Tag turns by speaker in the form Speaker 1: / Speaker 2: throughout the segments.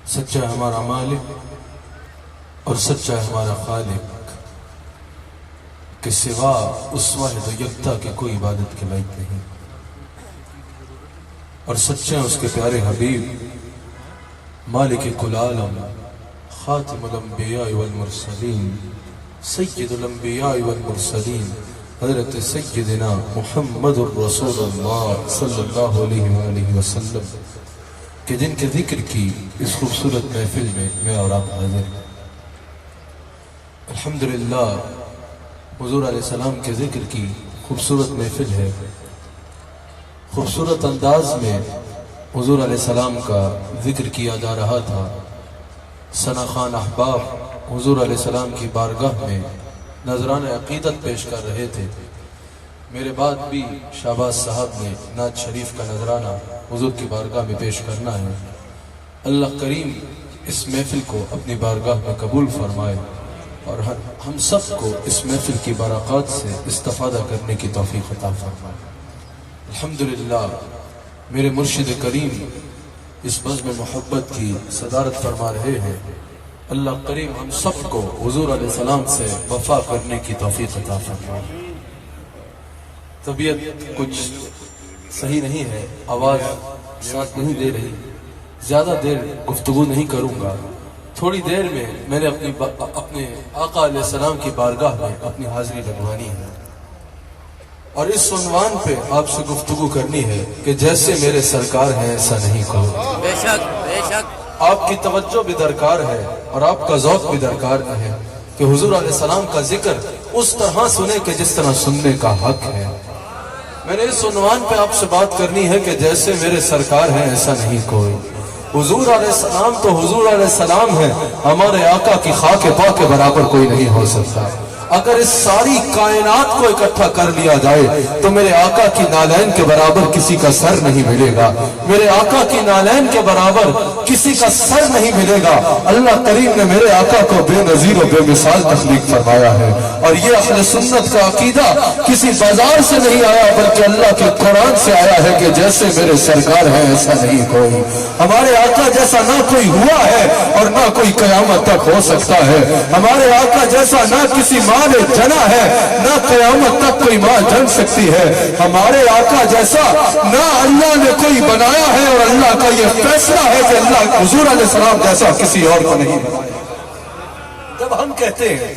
Speaker 1: سچا ہے ہمارا مالک اور سچا ہے ہمارا خالق کہ سوا اس واحد و یکتا کے کوئی عبادت کے لائق نہیں، اور سچے ہیں اس کے پیارے حبیب مالک کل عالم خاتم الانبیاء والمرسلین سید الانبیاء والمرسلین حضرت سیدنا محمد الرسول اللہ صلی اللہ علیہ وآلہ وسلم کہ جن کے ذکر کی اس خوبصورت محفل میں اور آپ حاضر ہیں۔ الحمدللہ حضور علیہ السلام کے ذکر کی خوبصورت محفل ہے۔ خوبصورت انداز میں حضور علیہ السلام کا ذکر کیا جا رہا تھا۔ ثنا خان احباب حضور علیہ السلام کی بارگاہ میں نذرانہ عقیدت پیش کر رہے تھے۔ میرے بعد بھی شہباز صاحب نے نعت شریف کا نذرانہ حضور کی بارگاہ میں پیش کرنا ہے۔ اللہ کریم اس محفل کو اپنی بارگاہ میں قبول فرمائے اور ہم سب کو اس محفل کی برکات سے استفادہ کرنے کی توفیق عطا فرمائے۔ الحمدللہ میرے مرشد کریم اس بزم محبت کی صدارت فرما رہے ہیں۔ اللہ کریم ہم سب کو حضور علیہ السلام سے وفا کرنے کی توفیق عطا فرمائے۔ طبیعت کچھ صحیح نہیں ہے، آواز ساتھ نہیں دے رہی، زیادہ دیر گفتگو نہیں کروں گا۔ تھوڑی دیر میں میں نے اپنے آقا علیہ السلام کی بارگاہ میں اپنی حاضری لگوانی ہے اور اس عنوان پہ آپ سے گفتگو کرنی ہے کہ جیسے میرے سرکار ہیں ایسا نہیں کوئی۔
Speaker 2: بے شک بے شک
Speaker 1: آپ کی توجہ بھی درکار ہے اور آپ کا ذوق بھی درکار ہے کہ حضور علیہ السلام کا ذکر اس طرح سنے کہ جس طرح سننے کا حق ہے۔ میں نے اس عنوان پہ آپ سے بات کرنی ہے کہ جیسے میرے سرکار ہیں ایسا نہیں کوئی۔ حضور علیہ السلام تو حضور علیہ السلام ہے، ہمارے آقا کی خاک پا کے برابر کوئی نہیں ہو سکتا۔ اگر اس ساری کائنات کو اکٹھا کر لیا جائے تو میرے آقا کی نالین کے برابر کسی کا سر نہیں ملے گا، میرے آقا کی نالین کے برابر کسی کا سر نہیں ملے گا۔ اللہ کریم نے میرے آقا کو بے نظیر و بے مثال تخلیق فرمایا ہے، اور یہ اہل سنت کا عقیدہ کسی بازار سے نہیں آیا بلکہ اللہ کے قرآن سے آیا ہے کہ جیسے میرے سرکار ہیں ایسا نہیں کوئی۔ ہمارے آقا جیسا نہ کوئی ہوا ہے اور نہ کوئی قیامت تک ہو سکتا ہے۔ ہمارے آقا جیسا نہ کسی ماں نے جنا ہے، نہ قیامت تک کوئی ماں جن سکتی ہے۔ ہمارے آقا جیسا نہ اللہ نے کوئی بنایا ہے، اور اللہ کا یہ فیصلہ ہے کہ اللہ حضور علیہ السلام جیسا کسی اور کو نہیں بنایا۔ جب ہم کہتے ہیں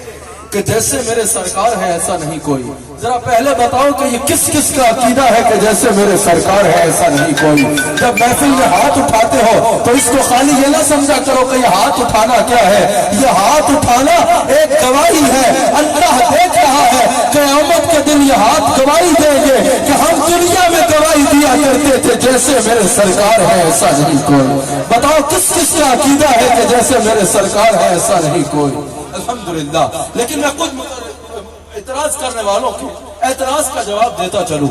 Speaker 1: کہ جیسے میرے سرکار ہے ایسا نہیں کوئی، ذرا پہلے بتاؤ کہ یہ کس کس کا عقیدہ ہے کہ جیسے میرے سرکار ہے ایسا نہیں کوئی؟ جب محفل میں ہاتھ اٹھاتے ہو تو اس کو خالی یہ نہ سمجھا کرو کہ یہ ہاتھ اٹھانا کیا ہے۔ یہ ہاتھ اٹھانا ایک گواہی ہے، اللہ دیکھ رہا ہے، قیامت کے دن یہ ہاتھ گواہی دیں گے کہ ہم دنیا میں گواہی دیا کرتے تھے جیسے میرے سرکار ہے ایسا نہیں کوئی۔ بتاؤ کس کس کا عقیدہ ہے کہ جیسے میرے سرکار ہے ایسا نہیں کوئی؟ الحمدللہ۔ لیکن میں خود اعتراض کرنے والوں کے اعتراض کا جواب دیتا چلوں۔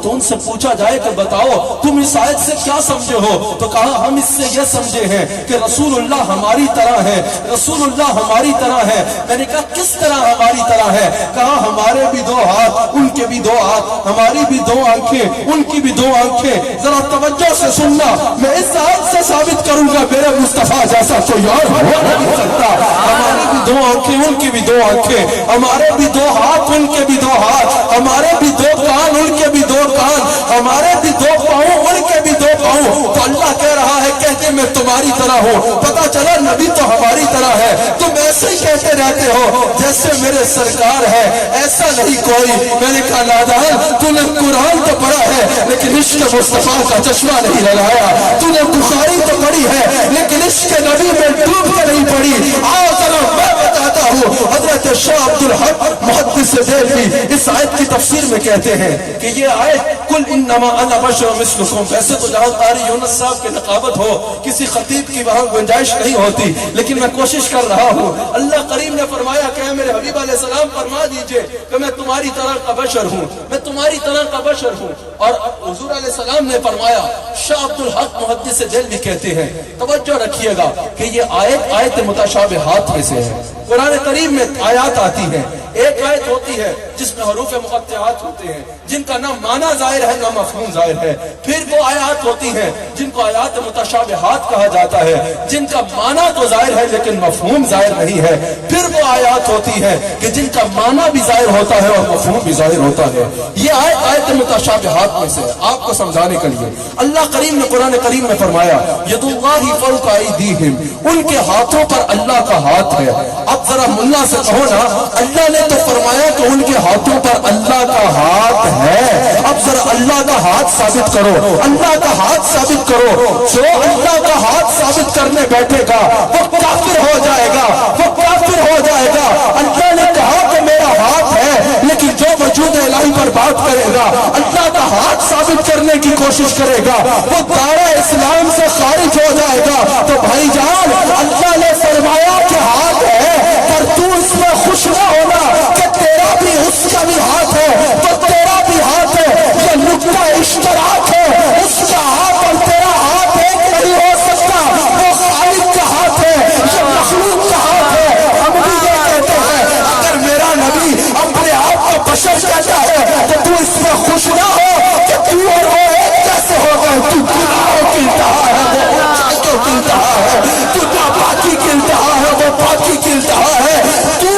Speaker 1: تو ان سے پوچھا جائے کہ بتاؤ تم اس آیت سے کیا سمجھے ہو؟ تو کہا ہم اس سے یہ سمجھے ہیں کہ رسول اللہ ہماری طرح ہے، رسول اللہ ہماری طرح ہے۔ میں نے کہا کس طرح ہماری طرح ہے؟ کہا ہمارے بھی دو ہاتھ، ان کے بھی دو ہاتھ، ہماری بھی دو آنکھیں، ان کی بھی دو آنکھیں۔ ذرا توجہ سے سننا، میں اس آیت سے ثابت کروں گا میرے مصطفیٰ جیسا کوئی اور ہو نہیں سکتا۔ ہماری بھی دو آنکھیں، ان کی بھی دو آنکھیں، ہمارے بھی دو ہاتھ، ان کے بھی دو ہاتھ، ہمارے بھی دو کان، ان کے بھی دو کان، ہمارے بھی دو پاؤں، ان کے بھی دو پاؤں۔ تو اللہ کہہ رہا ہے کہتے میں تمہاری طرح ہوں۔ پتا چلا نبی تو ہماری طرح ہے، تم ایسے ہی کہتے رہتے ہو جیسے میرے سرکار ہے ایسا نہیں کوئی۔ میں نے کہا نادان، تو نے قرآن تو پڑھا ہے لیکن عشق مصطفیٰ کا چشمہ نہیں لگایا۔ تو نے بخاری تو پڑھی ہے لیکن عشق نبی میں ڈوب کے نہیں پڑھی۔ آؤ ذرا میں بتاتا ہوں۔ حضرت شاہ عبدالحق محدث دہلوی اس آیت کی تفسیر میں کہتے ہیں کہ یہ آیت کل انما انا بشر مثلکم، ویسے تو جہاں قاری یونس صاحب کی نقابت ہو کسی خطیب کی وہاں گنجائش نہیں ہوتی، لیکن میں کوشش کر رہا ہوں۔ اللہ کریم نے فرمایا کہ میرے حبیب علیہ السلام فرما دیجئے کہ میں تمہاری طرح کا بشر ہوں، میں تمہاری طرح کا بشر ہوں۔ اور حضور علیہ السلام نے فرمایا، شاہ عبدالحق محدث دہلوی کہتے ہیں توجہ رکھیے گا کہ یہ آیت متشابہات میں سے ہے۔ قرآن کریم میں آیات آتی ہیں، ایک آیت ہوتی ہے
Speaker 2: جس میں حروف مقطعات ہوتے ہیں، جن کا نہ معنی ظاہر ہے نہ مفہوم ظاہر ہے. پھر وہ آیات ہوتی ہیں جن کو آیات متشابہات کہا جاتا ہے، جن کا معنی تو ظاہر ہے لیکن مفہوم ظاہر نہیں ہے. پھر وہ آیات ہوتی ہے کہ جن کا معنی بھی ظاہر ہوتا ہے اور مفہوم بھی ظاہر ہوتا ہے. یہ آیت متشابہات میں سے آپ کو سمجھانے کے لیے اللہ کریم نے قرآن کریم میں فرمایا ید اللہ فوق ایدیہم، ان کے ہاتھوں پر اللہ کا ہاتھ ہے. اب ذرا ملا سے کہو نا، اللہ نے تو فرمایا کہ ان کے ہاتھوں پر اللہ کا ہاتھ ہے، اب ذرا اللہ کا ہاتھ ثابت کرو، اللہ کا ہاتھ ثابت کرو. جو اللہ کا ہاتھ ثابت کرنے بیٹھے گا وہ کافر ہو جائے گا، وہ کافر ہو جائے گا. اللہ نے کہا کہ میرا ہاتھ ہے، لیکن جو وجود الہی پر بات کرے گا، اللہ کا ہاتھ ثابت کرنے کی کوشش کرے گا، وہ دائرہ اسلام سے خارج ہو جائے گا. تو بھائی جان، اللہ نے فرمایا کہ ہاتھ ہے، پر تو اس میں خوش نہ ہونا کہ تیرا بھی اس کا بھی ہاتھ ہے تو تیرا بھی ہاتھ ہے. یہ نقطہ اشتراک ہے، اس کا ہاتھ اور تیرا ہاتھ ایک نہیں ہو سکتا. وہ خالق کا ہاتھ ہے، یہ مخلوق کا ہاتھ ہے. ہم بھی یہ کہتے ہیں اگر میرا نبی اپنے آپ کو بشر کہتا ہے تو تو اس میں خوش نہ ہو کہ تو اور وہ ایک کیسے ہو گئے. تو گناہوں کی انتہا ہے، وہ اونچائیوں کی انتہا ہے. تو ناپاکی کی انتہا ہے، وہ پاکی کی انتہا ہے. تو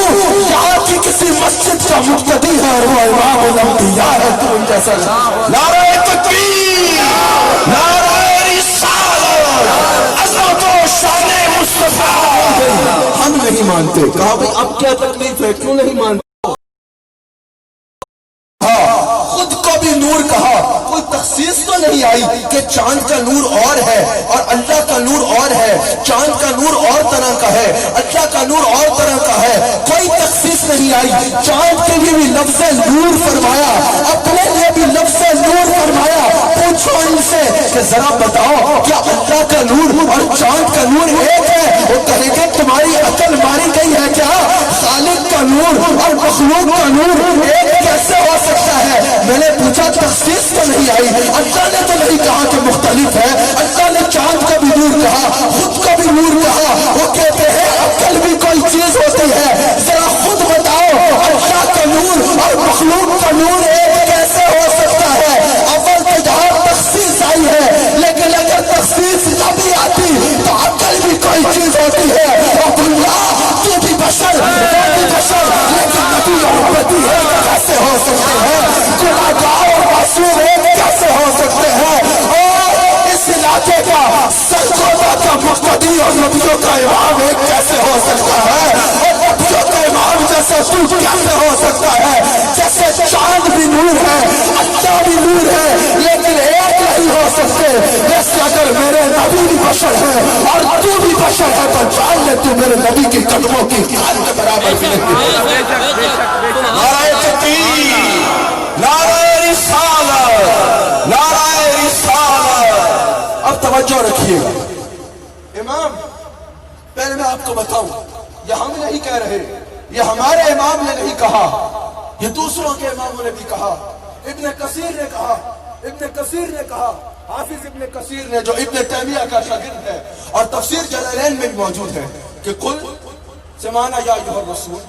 Speaker 2: یہاں کی کسی مسجد کا مقتدی ہے اور وہ امام الانبیاء ہے. تو ان جیسا نعرہ تکبیر، نعرہ رسالت، عظمت و شان مصطفیٰ. ہم نہیں مانتے. کہا بھئی اب کیا تکلیف ہے، کیوں نہیں مانتے؟ خود کو بھی نور کہا، کوئی تخصیص تو نہیں آئی کہ چاند کا نور اور ہے اور اللہ کا نور اور ہے. چاند کا نور اور طرح کا ہے، اللہ کا نور اور طرح کا ہے. کوئی تخصیص نہیں آئی. چاند کے لیے بھی لفظ نور فرمایا، اپنے لیے بھی لفظ نور فرمایا. پوچھو ان سے کہ ذرا بتاؤ کیا اللہ کا نور اور چاند کا نور ایک ہے؟ وہ کہیں گے تمہاری عقل ماری گئی ہے کیا؟ خالق کا نور اور مخلوق کا نور ایک کیسے ہو سکتا ہے؟ میں نے پوچھا تخصیص تو نہیں آئی. اللہ نے تو نہیں کہا کہ مختلف ہے. اللہ نے چاند کو بھی نور کہا، خود کو بھی نور کہا. وہ کہتے ہیں عقل بھی کوئی چیز ہوتی ہے. ذرا خود بتاؤ اللہ کا نور اور مخلوق کا نور ایک کیسے ہو سکتا ہے؟ اول تو جہاں تخصیص آئی ہے، لیکن اگر تخصیص نہ بھی آتی تو عقل بھی کوئی چیز ہوتی ہے. تو بھی بشر، وہ بھی بشر، لیکن نبی اور امتی ایک کیسے ہو سکتے ہیں؟ گناہگار اور معصوم ایک کیسے ہو سکتے ہیں؟ اور اس علاقے کا سرگودا کا مقتدی اور نبیوں کا امام ایک کیسے ہو سکتا ہے؟ اور نبیوں کا امام جیسے تو کیسے ہو سکتا ہے؟ جیسے چاند بھی نور ہے، اللہ بھی نور ہے، لیکن ایک نہیں ہو سکتے. جیسے اگر میرے نبی بھی بشر ہے اور تو بھی بشر ہے تو جان لے تو میرے نبی کی قدموں کی کھال کے برابر بھی نہیں. نعرہ تکبیر، نعرہ رسالت، نعرہ رسالت. اب توجہ رکھیے گا. امام، پہلے میں آپ کو بتاؤں، یہ ہم نہیں کہہ رہے، یہ ہمارے امام نے نہیں کہا، یہ دوسروں کے اماموں نے بھی کہا. ابن کثیر نے کہا، ابن کثیر نے کہا، حافظ ابن کثیر نے جو ابن تیمیہ کا شاگرد ہے اور تفسیر جلالین میں بھی موجود ہے کہ قل سمعنا یا ایھا الرسول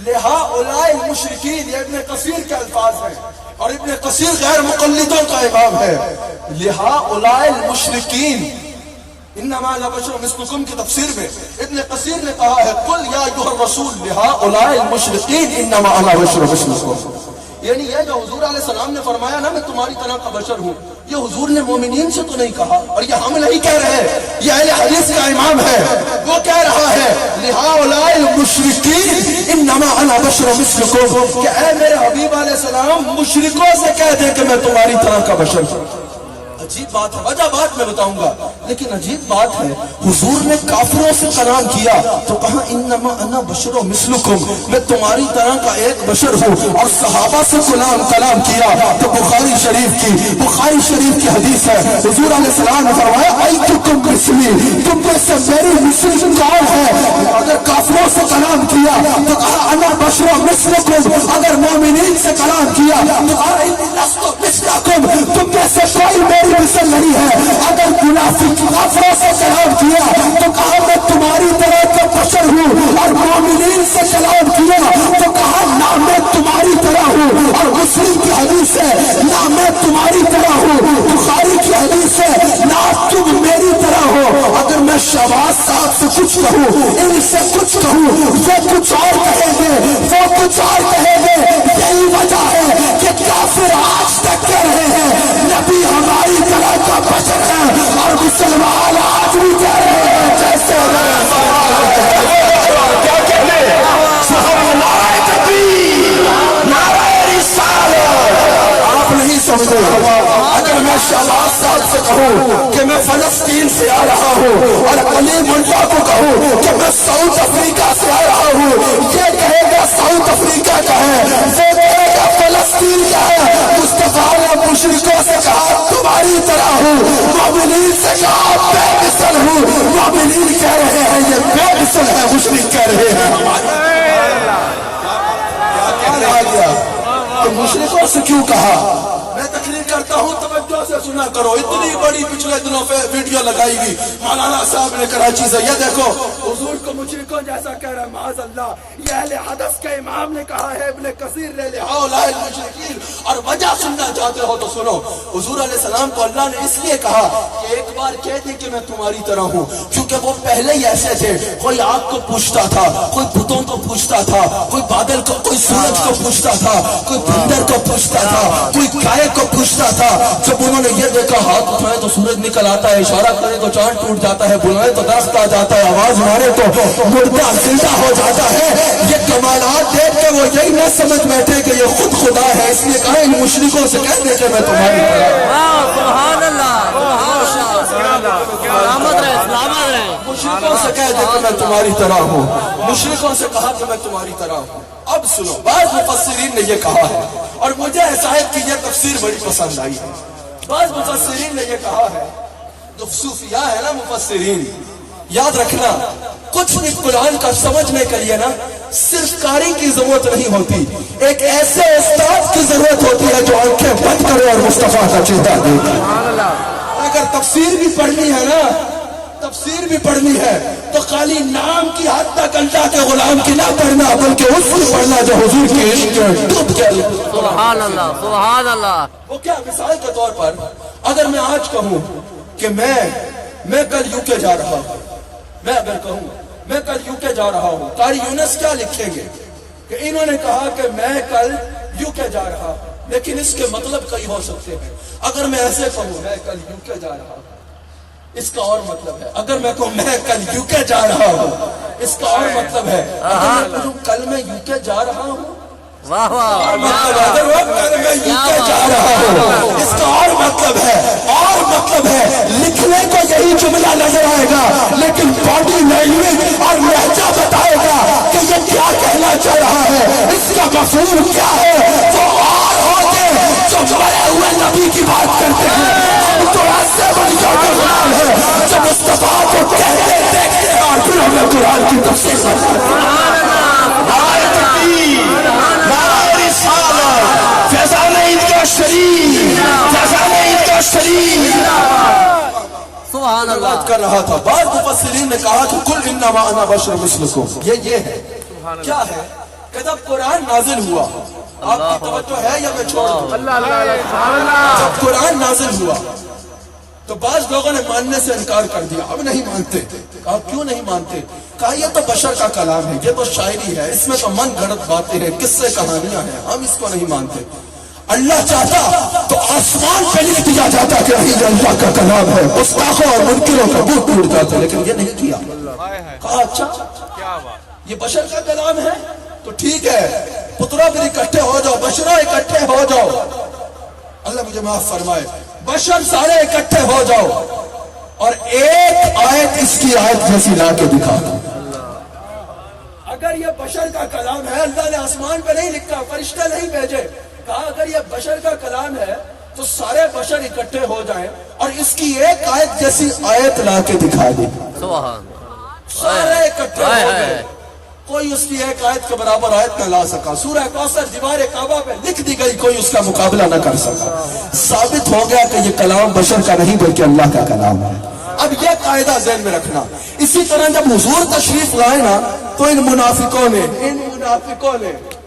Speaker 2: لہؤلاء المشرکین. یہ ابن کثیر کے الفاظ ہیں اور ابن کثیر غیر مقلدوں کا امام ہے. لہؤلاء المشرکین، انما انا بشر مثلکم کی تفسیر میں ابن کثیر نے کہا ہے قل یا ایھا الرسول لہؤلاء المشرکین انما انا بشر مثلکم. یعنی یہ جو حضور علیہ السلام نے فرمایا نا میں تمہاری طرح کا بشر ہوں، یہ حضور نے مومنین سے تو نہیں کہا اور یہ ہم نہیں کہہ رہے. یہ اہل حدیث کا امام ہے، وہ کہہ رہا ہے لہؤلاء المشرکین انما انا بشر مثلکم، کہ اے میرے حبیب علیہ السلام مشرکوں سے کہہ دیں کہ میں تمہاری طرح کا بشر ہوں. عجیب بات ہے، وجہ بات میں بتاؤں گا، لیکن عجیب بات ہے حضور نے کافروں سے کلام کیا تو کہا انما انا بشر مثلکم، میں تمہاری طرح کا ایک بشر ہوں. اور صحابہ سے کلام کیا تو بخاری شریف کی حدیث ہے. حضور علیہ السلام نے فرمایا ایتکم مثلی، تم میں سے میری مثل کون ہے؟ اگر کافروں سے کلام کیا تو کہا انا بشر مثلکم. اگر مومنین سے کلام کیا تو کہا انی لست مثلکم، تم میں سے کوئی میری مثل نہیں ہے. اگر منافق کافروں سے کلام کیا تو کہا میں تمہاری طرح کا بشر ہوں، اور مومنین سے کلام کیا تو کہا نہ میں تمہاری طرح حدیث ہے نہ میں تمہاری طرح ہوں، بخاری کی حدیث ہے نہ تم میری طرح ہو۔ اگر میں شہباز صاحب سے کچھ کہوں، ان سے کچھ کہوں، وہ کچھ اور کہیں گے، وہ کچھ اور کہیں گے۔ یہی وجہ ہے کہ کافر آج تک کہہ رہے ہیں نبی ہماری طرح کا بشر ہے، اور مسلمان آج بھی کہہ رہے ہیں جیسے کیا کہنے نعرہ تکبیر، نعرہ رسالت۔ آپ نہیں سمجھے؟ اگر میں شہباز صاحب سے کہوں کہ میں فلسطین سے آ رہا ہوں، اور علی منڈا کو کہوں کہ میں ساؤتھ افریقہ سے آ رہا ہوں، یہ کہے گا ساؤتھ افریقہ کا ہے، وہ کہے گا فلسطین کا ہے۔ مصطفیٰ نے مشرکوں سے کہا تمہاری طرح ہوں، مومنین سے کہا بے مثل ہوں۔ مومنین کہہ رہے ہیں یہ بے مثل ہے، مشرک کہہ رہے ہیں کیا آ گیا کہ مشرکوں سے کیوں کہا؟ میں تقریر کرتا ہوں، توجہ سے سنا کرو۔ اتنی بڑی پچھلے دنوں پہ ویڈیو لگائی گئی مولانا صاحب نے کراچی سے، یہ دیکھو حضور کو مشرکوں جیسا کہہ رہا ہے، معاذ اللہ۔ یہ اہل حدث کے امام نے کہا ہے، ابن کثیر نے ہؤلاء المشرکین، اور وجہ سننا چاہتے ہو تو سنو۔ حضور علیہ السلام کو اللہ نے اس لیے کہا کہ ایک بار کہہ دے کہ میں تمہاری طرح ہوں، کیونکہ وہ پہلے ہی ایسے تھے۔ کوئی آگ کو پوچھتا تھا، کوئی بتوں کو پوچھتا تھا، کوئی بادل کو، کوئی سورج کو پوچھتا تھا، کوئی بندر کو پوچھتا تھا، کوئی گائے کو پوچھتا تھا۔ جب انہوں نے یہ دیکھا ہاتھ اٹھائے تو سورج نکل آتا ہے، اشارہ کرے تو چاند ٹوٹ جاتا ہے، بلائے تو درخت آ جاتا ہے، آواز مارے تو مردہ زندہ ہو جاتا ہے۔ یہ کمالات دیکھ کے وہ یہی نہ سمجھ بیٹھے کہ یہ خود خدا ہے، اس لیے کہا ان مشرکوں سے کہہ دے کہ میں تمہاری طرح۔
Speaker 3: سبحان اللہ، سلامت رہے، سلامت رہے۔
Speaker 2: مشرکوں سے کہہ دے کہ میں تمہاری طرح ہوں، مشرکوں سے کہا کہ میں تمہاری طرح ہوں۔ اب سنو، بعض مفسرین نے یہ کہا ہے، اور مجھے اس آیت کی یہ تفسیر بڑی پسند آئی ہے۔ بعض مفسرین نے یہ کہا ہے، جو صوفیاء ہے نا مفسرین، یاد رکھنا کچھ بھی قرآن کا سمجھنے کے لیے نا صرف قاری کی ضرورت نہیں ہوتی، ایک ایسے استاد کی ضرورت ہوتی ہے جو آنکھیں بند کرے اور مصطفیٰ کا چہرہ دیکھے۔ اگر تفسیر بھی پڑھنی ہے نا، تفسیر بھی پڑھنی ہے تو خالی نام کی حد تک اللہ کے غلام کی نہ پڑھنا، بلکہ اس کی پڑھنا جو حضور کی عشق میں ڈوب کے۔
Speaker 3: سبحان اللہ، سبحان اللہ۔
Speaker 2: وہ کیا، مثال کے طور پر اگر میں آج کہوں کہ میں کل یو کے جا رہا ہوں، میں اگر کہوں میں کل یو کے جا رہا ہوں، قاری یونس کیا لکھیں گے کہ انہوں نے کہا کہ میں کل یو کے جا رہا ہوں، لیکن اس کے مطلب کئی ہو سکتے ہیں۔ اگر میں ایسے کہوں میں کل یو کے جا رہا ہوں، اس کا اور مطلب ہے۔ اگر میں کہوں میں کل یو کے جا رہا ہوں، اس کا اور مطلب ہے۔ اگر میں کہوں کل میں یو کے جا رہا ہوں،
Speaker 3: واہ واہ،
Speaker 2: اگر وہ کل میں یو کے جا رہا ہوں، اس کا اور مطلب ہے، اور مطلب ہے۔ لکھنے کو یہی جملہ نظر آئے گا، لیکن باڈی لینگویج اور لہجہ بتائے گا کہ یہ کیا کہنا چاہ رہا ہے، اس کا مفہوم کیا ہے۔ وہ اور ہوتے جو مرے ہوئے نبی کی بات کرتے ہیں، ہم تو ایسے بندوں کے غلام ہیں جو مصطفیٰ کو کہتے دیکھتے ہیں اور پھر ہمیں قرآن کی تفسیر کرتے ہیں۔ نعرہ تکبیر، نعرہ رسالت، فیضان عید کا شریف، فیضان عید کا شریف۔
Speaker 3: سبحان اللہ۔
Speaker 2: بات کر رہا تھا، بعض مفسرین نے کہا کہ کل انما انا بشر مثلکم، یہ ہے کیا ہے کہ جب قرآن نازل ہوا، آپ کی توجہ ہے یا میں چھوڑ دوں؟ جب قرآن نازل ہوا تو بعض لوگوں نے ماننے سے انکار کر دیا، اب نہیں مانتے۔ کہا کیوں نہیں مانتے؟ کہا یہ تو بشر کا کلام ہے، یہ تو شاعری ہے، اس میں تو من گھڑت باتیں ہیں، قصے کہانیاں ہیں، ہم اس کو نہیں مانتے۔ اللہ چاہتا تو آسمان پہ لکھ دیا جاتا کہ یہ اللہ کا کلام ہے، گستاخوں اور منکروں کا منہ ٹوٹ جاتا، لیکن یہ نہیں کیا۔ کہا اچھا یہ بشر کا کلام ہے تو ٹھیک ہے، پترا پھر اکٹھے ہو جاؤ، بشرا اکٹھے ہو جاؤ، اللہ مجھے معاف فرمائے، بشر سارے اکٹھے ہو جاؤ اور ایک آیت اس کی آیت جیسی لا کے دکھا دو۔ اگر یہ بشر کا کلام ہے، اللہ نے آسمان پہ نہیں لکھا، فرشتہ نہیں بھیجے، کہا اگر یہ بشر کا کلام ہے تو سارے بشر اکٹھے ہو جائیں اور اس کی ایک آیت جیسی آیت لا کے دکھا دے۔
Speaker 3: سبحان،
Speaker 2: سارے اکٹھے ہو گئے، کوئی اس کی ایک آیت کے برابر آیت نہ لا سکا۔ سورہ کوثر دیوار کعبہ پہ لکھ دی گئی، کوئی اس کا مقابلہ نہ کر سکا۔ ثابت ہو گیا کہ یہ کلام بشر کا نہیں بلکہ اللہ کا کلام ہے۔ اب یہ قاعدہ ذہن میں رکھنا۔ اسی طرح جب حضور تشریف لائے نا تو ان منافقوں نے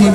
Speaker 2: 3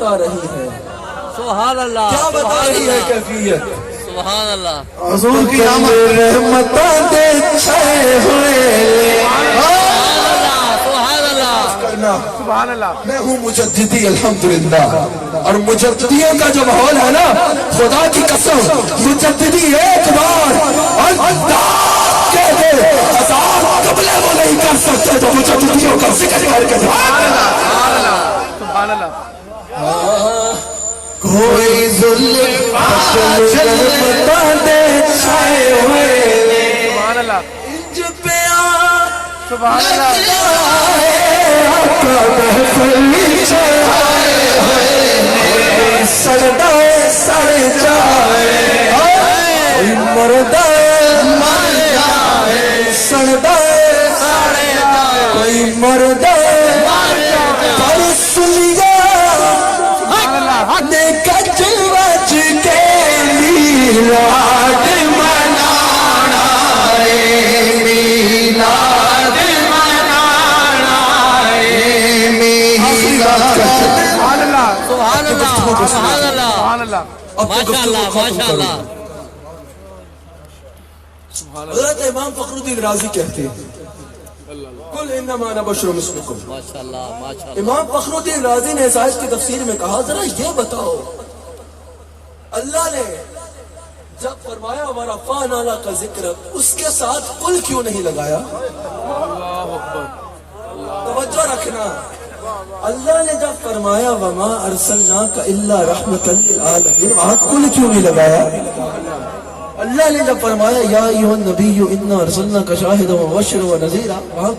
Speaker 2: بتا رہی ہے؟
Speaker 3: سبحان اللہ
Speaker 2: کیا بتا رہی ہے کیفیت؟
Speaker 3: سبحان اللہ
Speaker 2: حضور کی رحمتاں دے چھائے ہوئے
Speaker 3: سبحان اللہ
Speaker 2: میں ہوں مجددی الحمدللہ، اور مجددیوں کا جو ماحول ہے نا، خدا کی قسم مجددی ایک بار اور کہہ دے ہزار قبلے وہ نہیں کر سکتے جو مجددیوں کا ذکر کر کے
Speaker 3: سبحان اللہ
Speaker 2: کوئی ظلم دے چھائے ہوئے
Speaker 3: سبحان اللہ
Speaker 2: انج پہ
Speaker 3: سبحان اللہ
Speaker 2: سڑدائے سڑ جائے مردائے مر جائے سڑدائے سڑ جائے کوئی مردائے پر سنیا نے کچ وچ کے میلاد منانا میلاد
Speaker 3: سبحان اللہ سبحان اللہ سبحان اللہ سبحان اللہ ماشاء اللہ ماشاء اللہ
Speaker 2: حضرت امام فخر الدین رازی کہتے ہیں قل انما انا بشر مثلکم،
Speaker 3: ماشاء اللہ ماشاء اللہ
Speaker 2: امام فخر الدین رازی نے اس آیت کی تفسیر میں کہا ذرا یہ بتاؤ اللہ نے جب فرمایا ورفعنا لک ذکرک اس کے ساتھ قل کیوں نہیں لگایا؟ توجہ رکھنا، اللہ نے جب فرمایا وما ارسلناک الا رحمۃ للعالمین وہاں قل کیوں نہیں لگایا؟ اللہ نے جب فرمایا یا ایھا النبی انا ارسلناک شاہدا ومبشرا ونذیرا وہاں